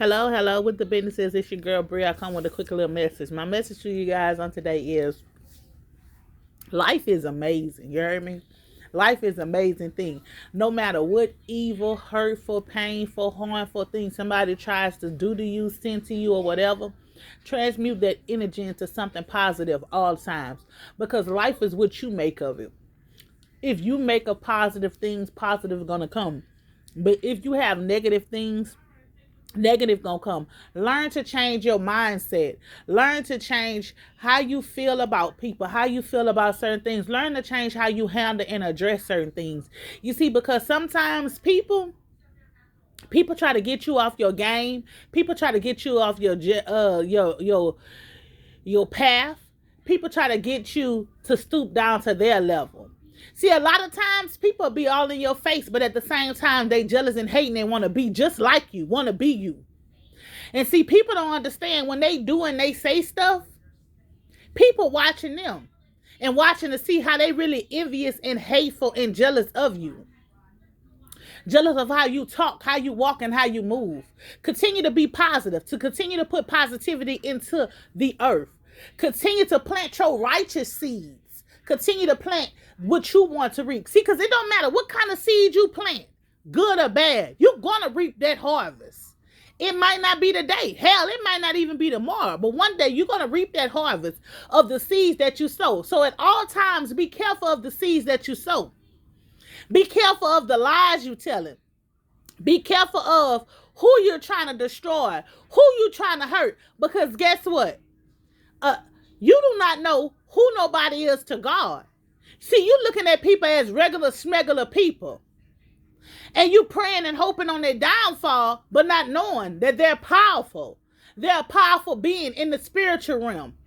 Hello, hello. With the businesses, it's your girl Bria. I come with a quick little message. My message to you guys on today is life is amazing. You heard me? Life is an amazing thing. No matter what evil, hurtful, painful, harmful thing somebody tries to do to you, send to you, or whatever, transmute that energy into something positive all times. Because life is what you make of it. If you make a positive things, positive is gonna come. But if you have negative things, negative gonna come. Learn to change your mindset. Learn to change how you feel about people, how you feel about certain things. Learn to change how you handle and address certain things. You see, because sometimes people try to get you off your game. People try to get you off your path. People try to get you to stoop down to their level. See, a lot of times people be all in your face, but at the same time, they jealous and hating and want to be just like you, want to be you. And see, people don't understand when they do and they say stuff, people watching them and watching to see how they really envious and hateful and jealous of you. Jealous of how you talk, how you walk, and how you move. Continue to be positive, to continue to put positivity into the earth. Continue to plant your righteous seeds. Continue to plant what you want to reap. See, because it don't matter what kind of seed you plant, good or bad, you're going to reap that harvest. It might not be today. Hell, it might not even be tomorrow. But one day you're going to reap that harvest of the seeds that you sow. So at all times, be careful of the seeds that you sow. Be careful of the lies you telling. Be careful of who you're trying to destroy, who you're trying to hurt. Because guess what? You do not know who nobody is to God. See, you looking at people as regular, smegular people. And you praying and hoping on their downfall, but not knowing that they're powerful. They're a powerful being in the spiritual realm.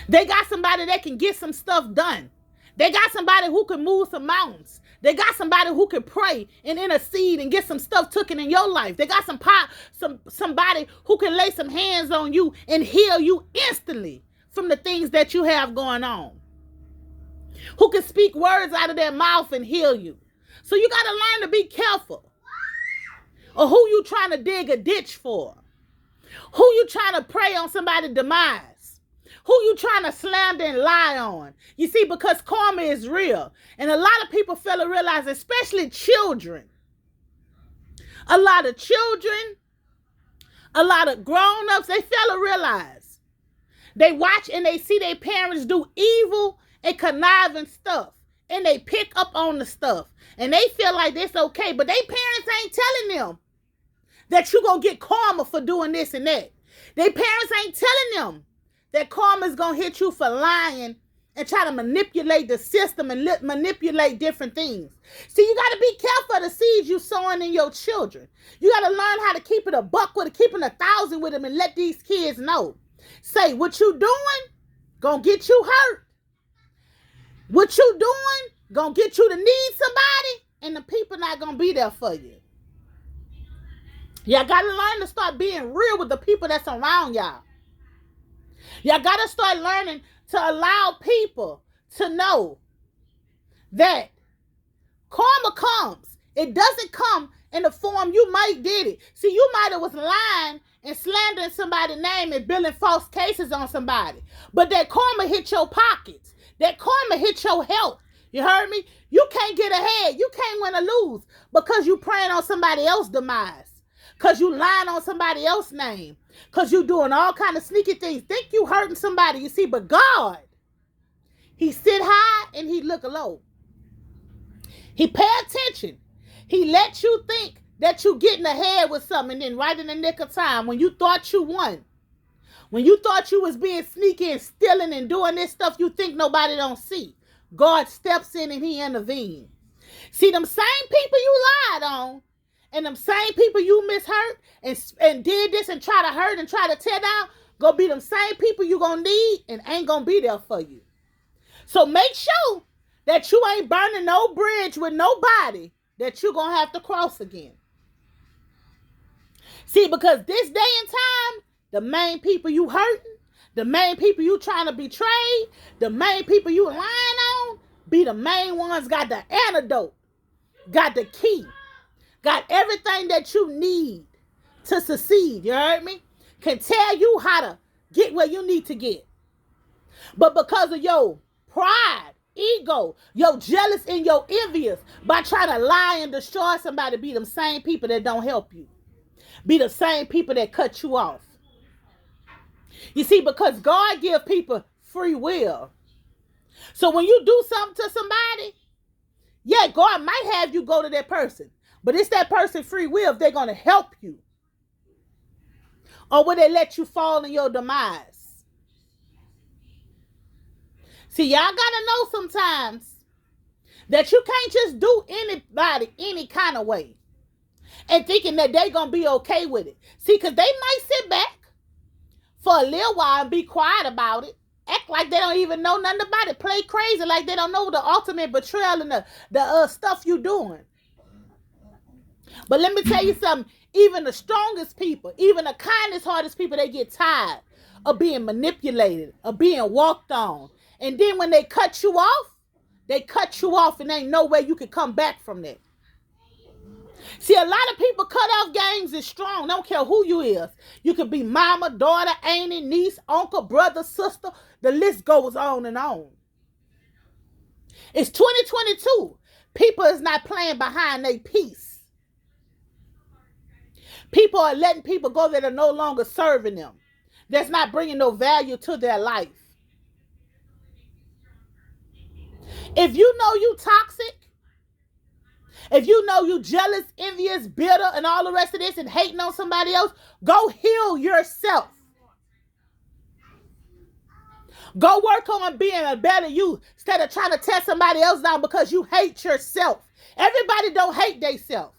They got somebody that can get some stuff done. They got somebody who can move some mountains. They got somebody who can pray and intercede and get some stuff taken in your life. They got somebody who can lay some hands on you and heal you instantly from the things that you have going on. Who can speak words out of their mouth and heal you. So you got to learn to be careful of who you trying to dig a ditch for. Who you trying to prey on somebody's demise. Who you trying to slander and lie on. You see, because karma is real. And a lot of people fail to realize, especially children. A lot of children, a lot of grown-ups, they fail to realize. They watch and they see their parents do evil and conniving stuff. And they pick up on the stuff. And they feel like it's okay. But their parents ain't telling them that you're going to get karma for doing this and that. Their parents ain't telling them that karma is going to hit you for lying and try to manipulate the system and manipulate different things. See, you got to be careful of the seeds you sowing in your children. You got to learn how to keep it a buck with it, keeping 1,000 with them and let these kids know. Say, what you doing, going to get you hurt. What you doing, going to get you to need somebody, and the people not going to be there for you. Y'all got to learn to start being real with the people that's around y'all. Y'all got to start learning to allow people to know that karma comes. It doesn't come in the form you might did it. See, you might have was lying and slandering somebody's name and building false cases on somebody. But that karma hit your pockets. That karma hit your health. You heard me? You can't get ahead. You can't win or lose because you praying on somebody else's demise. Because you lying on somebody else's name. Because you doing all kind of sneaky things. Think you hurting somebody, you see. But God, he sit high and he look low. He pay attention. He let you think that you getting ahead with something. And then right in the nick of time, when you thought you won, when you thought you was being sneaky and stealing and doing this stuff you think nobody don't see, God steps in and he intervenes. See, them same people you lied on and them same people you mishurt and did this and try to hurt and try to tear down, gonna be them same people you gonna need and ain't gonna be there for you. So make sure that you ain't burning no bridge with nobody that you gonna have to cross again. See, because this day and time, the main people you hurting, the main people you trying to betray, the main people you lying on, be the main ones got the antidote, got the key, got everything that you need to succeed, you heard me? Can tell you how to get where you need to get. But because of your pride, ego, your jealous and your envious, by trying to lie and destroy somebody, be them same people that don't help you. Be the same people that cut you off. You see, because God gives people free will. So when you do something to somebody, yeah, God might have you go to that person. But it's that person's free will if they're going to help you. Or will they let you fall in your demise? See, y'all got to know sometimes that you can't just do anybody any kind of way and thinking that they're going to be okay with it. See, because they might sit back for a little while and be quiet about it. Act like they don't even know nothing about it. Play crazy like they don't know the ultimate betrayal and the stuff you doing. But let me tell you something. Even the strongest people, even the kindest, hardest people, they get tired of being manipulated, of being walked on. And then when they cut you off and ain't no way you can come back from that. See, a lot of people cut off games is strong. Don't care who you is. You could be mama, daughter, auntie, niece, uncle, brother, sister. The list goes on and on. It's 2022. People is not playing behind their peace. People are letting people go that are no longer serving them. That's not bringing no value to their life. If you know you toxic, if you know you jealous, envious, bitter, and all the rest of this and hating on somebody else, go heal yourself. Go work on being a better you instead of trying to tear somebody else down because you hate yourself. Everybody don't hate themselves.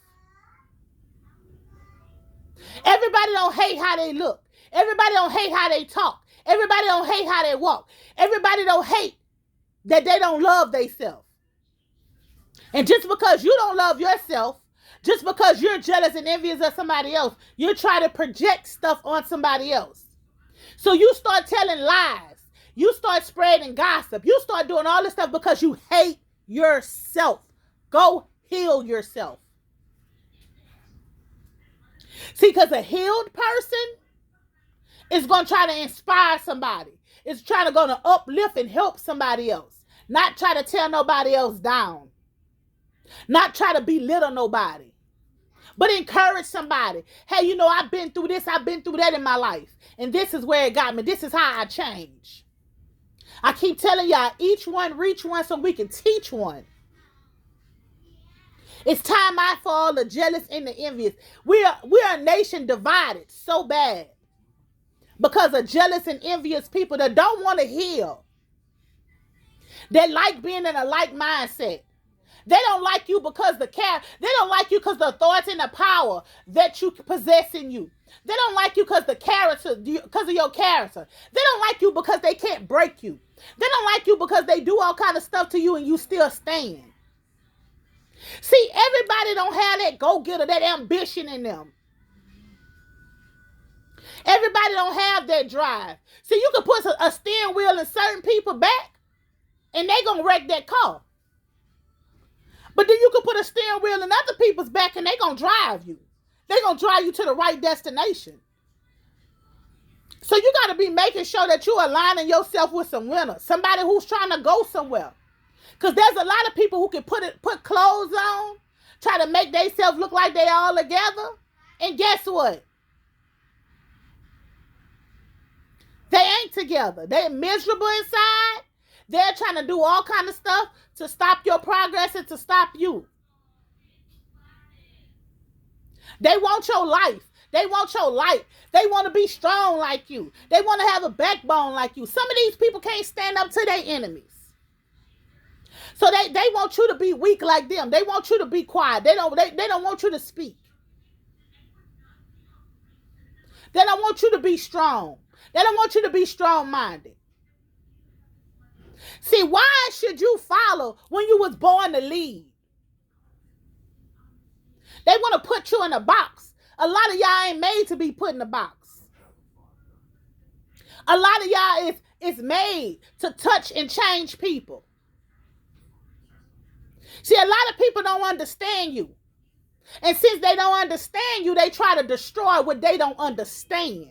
Everybody don't hate how they look. Everybody don't hate how they talk. Everybody don't hate how they walk. Everybody don't hate that they don't love themselves. And just because you don't love yourself, just because you're jealous and envious of somebody else, you're trying to project stuff on somebody else. So you start telling lies. You start spreading gossip. You start doing all this stuff because you hate yourself. Go heal yourself. See, because a healed person is going to try to inspire somebody. It's trying to go to uplift and help somebody else. Not try to tear nobody else down. Not try to belittle nobody. But encourage somebody. Hey, you know, I've been through this. I've been through that in my life. And this is where it got me. This is how I change. I keep telling y'all, each one reach one so we can teach one. It's time out for all the jealous and the envious. We are a nation divided so bad because of jealous and envious people that don't want to heal. They like being in a like mindset. They don't like you because they don't like you because the authority and the power that you possess in you. They don't like you because because of your character. They don't like you because they can't break you. They don't like you because they do all kind of stuff to you and you still stand. See, everybody don't have that go-getter, that ambition in them. Everybody don't have that drive. See, you can put a steering wheel in certain people back and they gonna wreck that car. But then you can put a steering wheel in other people's back and they gonna drive you. They gonna drive you to the right destination. So you gotta be making sure that you're aligning yourself with some winners. Somebody who's trying to go somewhere. Because there's a lot of people who can put clothes on, try to make themselves look like they all together. And guess what? They ain't together. They're miserable inside. They're trying to do all kind of stuff to stop your progress and to stop you. They want your life. They want your life. They want to be strong like you. They want to have a backbone like you. Some of these people can't stand up to their enemies. So they want you to be weak like them. They want you to be quiet. They don't want you to speak. They don't want you to be strong. They don't want you to be strong-minded. See, why should you follow when you was born to lead? They want to put you in a box. A lot of y'all ain't made to be put in a box. A lot of y'all is made to touch and change people. See, a lot of people don't understand you. And since they don't understand you, they try to destroy what they don't understand.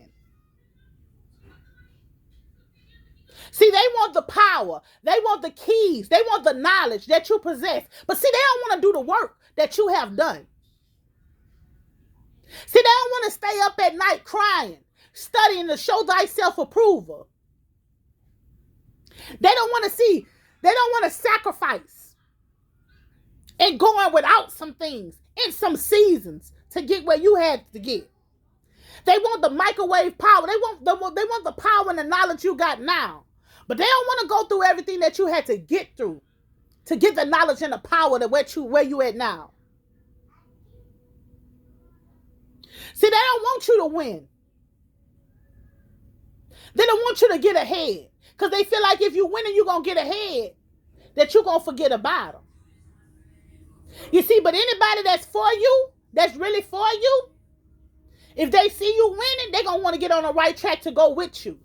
See, they want the power. They want the keys. They want the knowledge that you possess. But see, they don't want to do the work that you have done. See, they don't want to stay up at night crying, studying to show thyself approval. They don't want to see, they don't want to sacrifice and going without some things in some seasons to get where you had to get. They want the microwave power. They want the power and the knowledge you got now. But they don't want to go through everything that you had to get through to get the knowledge and the power to where you at now. See, they don't want you to win. They don't want you to get ahead. Because they feel like if you win and you're going to get ahead, that you're going to forget about them. You see, but anybody that's for you, that's really for you, if they see you winning, they're going to want to get on the right track to go with you.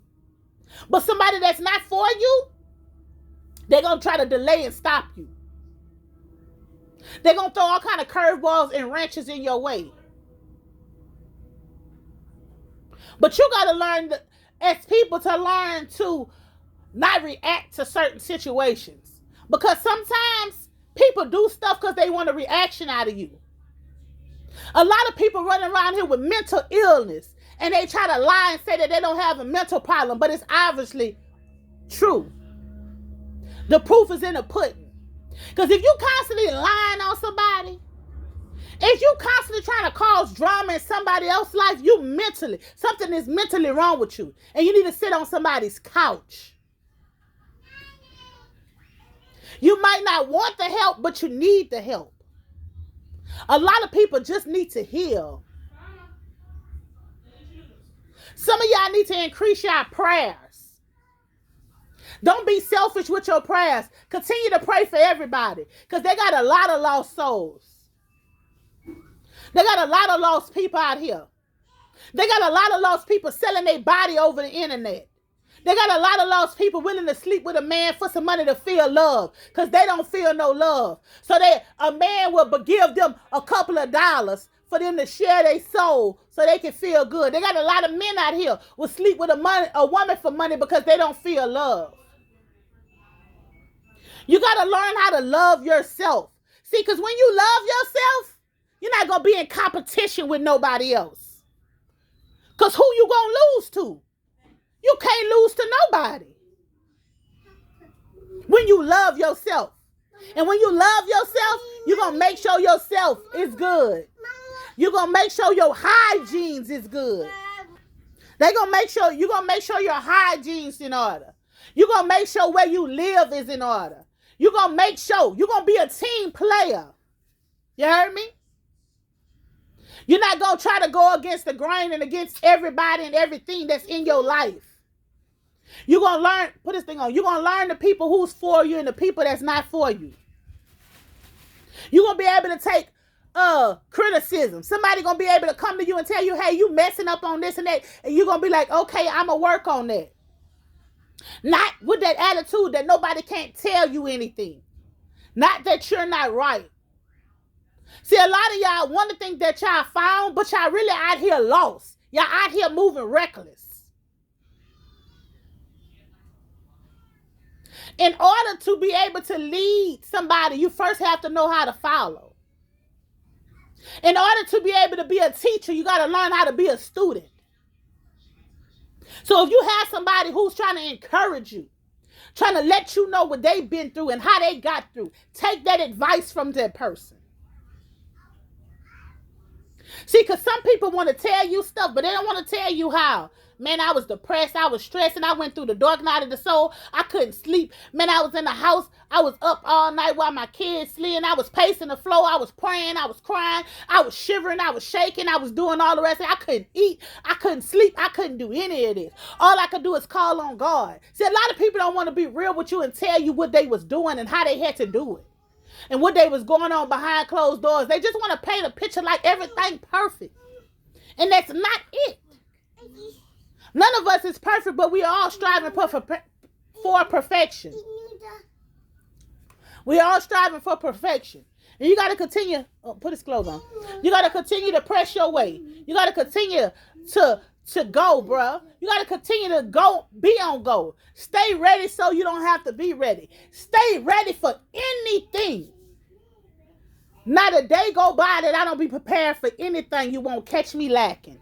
But somebody that's not for you, they're going to try to delay and stop you. They're going to throw all kind of curveballs and wrenches in your way. But you got to learn, as people, to learn to not react to certain situations. Because sometimes people do stuff because they want a reaction out of you. A lot of people running around here with mental illness, and they try to lie and say that they don't have a mental problem, but it's obviously true. The proof is in the pudding. Because if you constantly lying on somebody, if you constantly trying to cause drama in somebody else's life, something is mentally wrong with you. And you need to sit on somebody's couch. You might not want the help, but you need the help. A lot of people just need to heal. Some of y'all need to increase your prayers. Don't be selfish with your prayers. Continue to pray for everybody, because they got a lot of lost souls. They got a lot of lost people out here. They got a lot of lost people selling their body over the internet. They got a lot of lost people willing to sleep with a man for some money to feel love, because they don't feel no love. So a man will give them a couple of dollars for them to share their soul so they can feel good. They got a lot of men out here will sleep with a woman for money because they don't feel love. You got to learn how to love yourself. See, because when you love yourself, you're not going to be in competition with nobody else. Because who you going to lose to? You can't lose to nobody. When you love yourself. And when you love yourself, you're going to make sure yourself is good. You're going to make sure your hygiene is good. You're going to make sure your hygiene's in order. You're going to make sure where you live is in order. You're going to make sure you're going to be a team player. You heard me? You're not going to try to go against the grain and against everybody and everything that's in your life. You're going to learn, put this thing on, you're going to learn the people who's for you and the people that's not for you. You're going to be able to take criticism. Somebody going to be able to come to you and tell you, hey, you messing up on this and that. And you're going to be like, okay, I'm going to work on that. Not with that attitude that nobody can't tell you anything. Not that you're not right. See, a lot of y'all want to think that y'all found, but y'all really out here lost. Y'all out here moving reckless. In order to be able to lead somebody, you first have to know how to follow. In order to be able to be a teacher, you got to learn how to be a student. So if you have somebody who's trying to encourage you, trying to let you know what they've been through and how they got through, take that advice from that person. See, because some people want to tell you stuff, but they don't want to tell you how. Man, I was depressed. I was stressed, and I went through the dark night of the soul. I couldn't sleep. Man, I was in the house. I was up all night while my kids sleeping. I was pacing the floor. I was praying. I was crying. I was shivering. I was shaking. I was doing all the rest. I couldn't eat. I couldn't sleep. I couldn't do any of this. All I could do is call on God. See, a lot of people don't want to be real with you and tell you what they was doing and how they had to do it. And what they was going on behind closed doors. They just want to paint a picture like everything perfect. And that's not it. None of us is perfect, but we are all striving for perfection. We are all striving for perfection. And you got to continue. Oh, put his clothes on. You got to continue to press your way. You got to continue to go, bruh. You got to continue to go, be on go. Stay ready so you don't have to be ready. Stay ready for anything. Not a day go by that I don't be prepared for anything. You won't catch me lacking.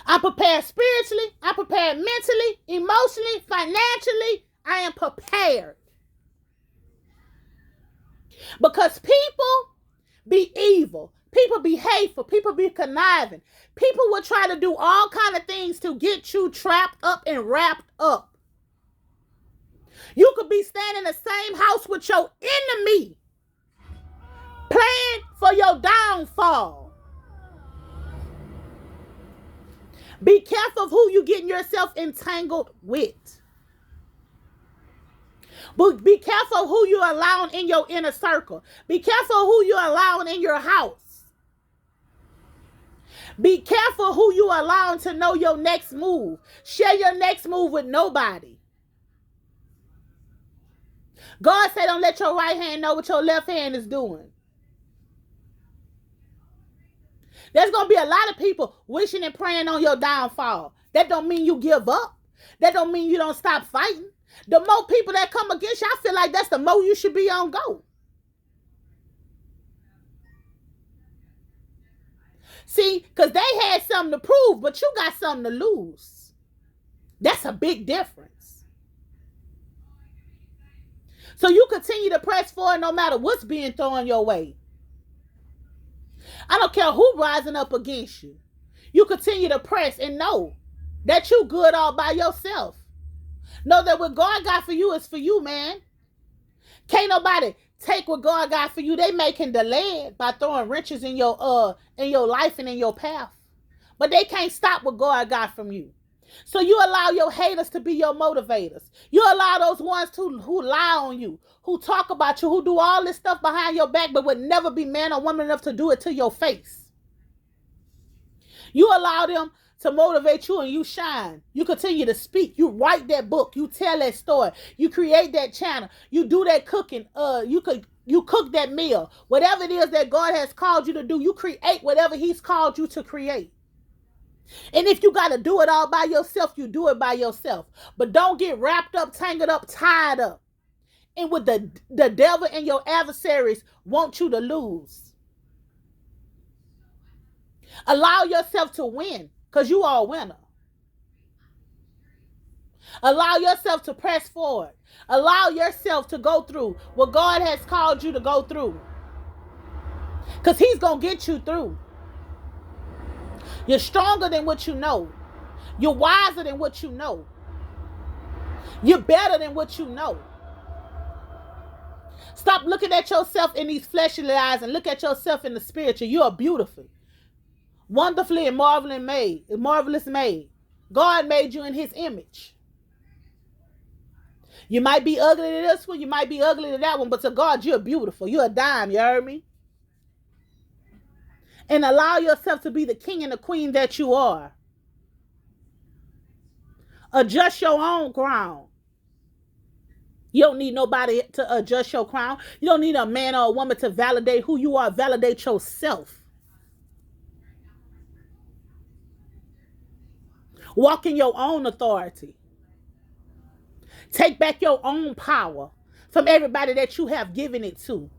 I'm prepared spiritually. I'm prepared mentally, emotionally, financially. I am prepared. Because people be evil. People be hateful. People be conniving. People will try to do all kind of things to get you trapped up and wrapped up. You could be standing in the same house with your enemy, planning for your downfall. Be careful of who you getting yourself entangled with. But be careful of who you're allowing in your inner circle. Be careful of who you're allowing in your house. Be careful who you're allowing to know your next move. Share your next move with nobody. God said don't let your right hand know what your left hand is doing. There's going to be a lot of people wishing and praying on your downfall. That don't mean you give up. That don't mean you don't stop fighting. The more people that come against you, I feel like that's the more you should be on go. See, because they had something to prove, but you got something to lose. That's a big difference. So you continue to press forward no matter what's being thrown your way. I don't care who rising up against you. You continue to press and know that you good all by yourself. Know that what God got for you is for you, man. Can't nobody take what God got for you. They making delay it by throwing wrenches in your life and in your path. But they can't stop what God got from you. So you allow your haters to be your motivators. You allow those ones who lie on you, who talk about you, who do all this stuff behind your back, but would never be man or woman enough to do it to your face. You allow them to motivate you and you shine. You continue to speak. You write that book. You tell that story. You create that channel. You do that cooking. You cook that meal. Whatever it is that God has called you to do, you create whatever He's called you to create. And if you got to do it all by yourself, you do it by yourself. But don't get wrapped up, tangled up, tied up. And with the devil and your adversaries want you to lose. Allow yourself to win. Because you are a winner. Allow yourself to press forward. Allow yourself to go through what God has called you to go through. Because He's going to get you through. You're stronger than what you know. You're wiser than what you know. You're better than what you know. Stop looking at yourself in these fleshly eyes and look at yourself in the spiritual. You are beautiful. Wonderfully and marvelous made. God made you in His image. You might be ugly to this one, you might be ugly to that one, but to God, you're beautiful. You're a dime, you heard me? And allow yourself to be the king and the queen that you are. Adjust your own crown. You don't need nobody to adjust your crown. You don't need a man or a woman to validate who you are. Validate yourself. Walk in your own authority. Take back your own power from everybody that you have given it to.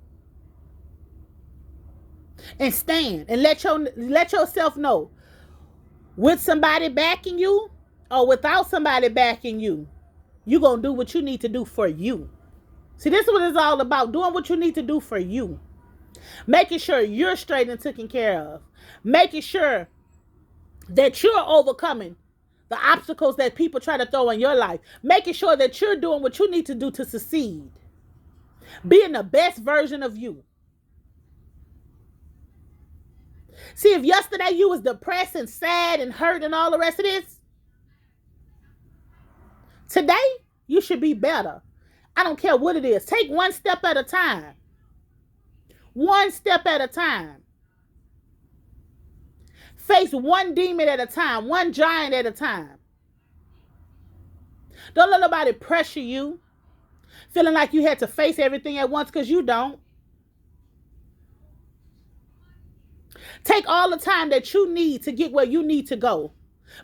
And stand and let yourself know, with somebody backing you or without somebody backing you, you're going to do what you need to do for you. See, this is what it's all about. Doing what you need to do for you. Making sure you're straight and taken care of. Making sure that you're overcoming the obstacles that people try to throw in your life. Making sure that you're doing what you need to do to succeed. Being the best version of you. See, if yesterday you was depressed and sad and hurt and all the rest of this, today you should be better. I don't care what it is. Take one step at a time. One step at a time. Face one demon at a time. One giant at a time. Don't let nobody pressure you. Feeling like you had to face everything at once, because you don't. Take all the time that you need to get where you need to go.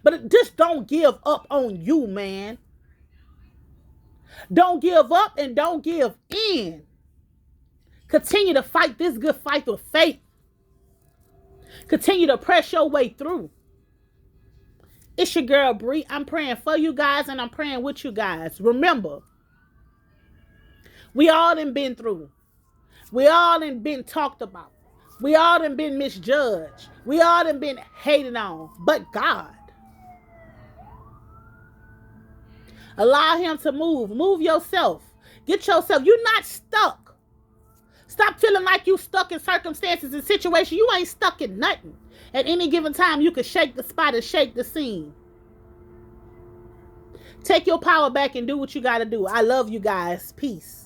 But just don't give up on you, man. Don't give up and don't give in. Continue to fight this good fight with faith. Continue to press your way through. It's your girl, Bree. I'm praying for you guys and I'm praying with you guys. Remember, we all done been through. We all done been talked about. We all done been misjudged. We all done been hated on. But God. Allow him to move. Move yourself. Get yourself. You're not stuck. Stop feeling like you stuck in circumstances and situations. You ain't stuck in nothing. At any given time, you can shake the spot and shake the scene. Take your power back and do what you got to do. I love you guys. Peace.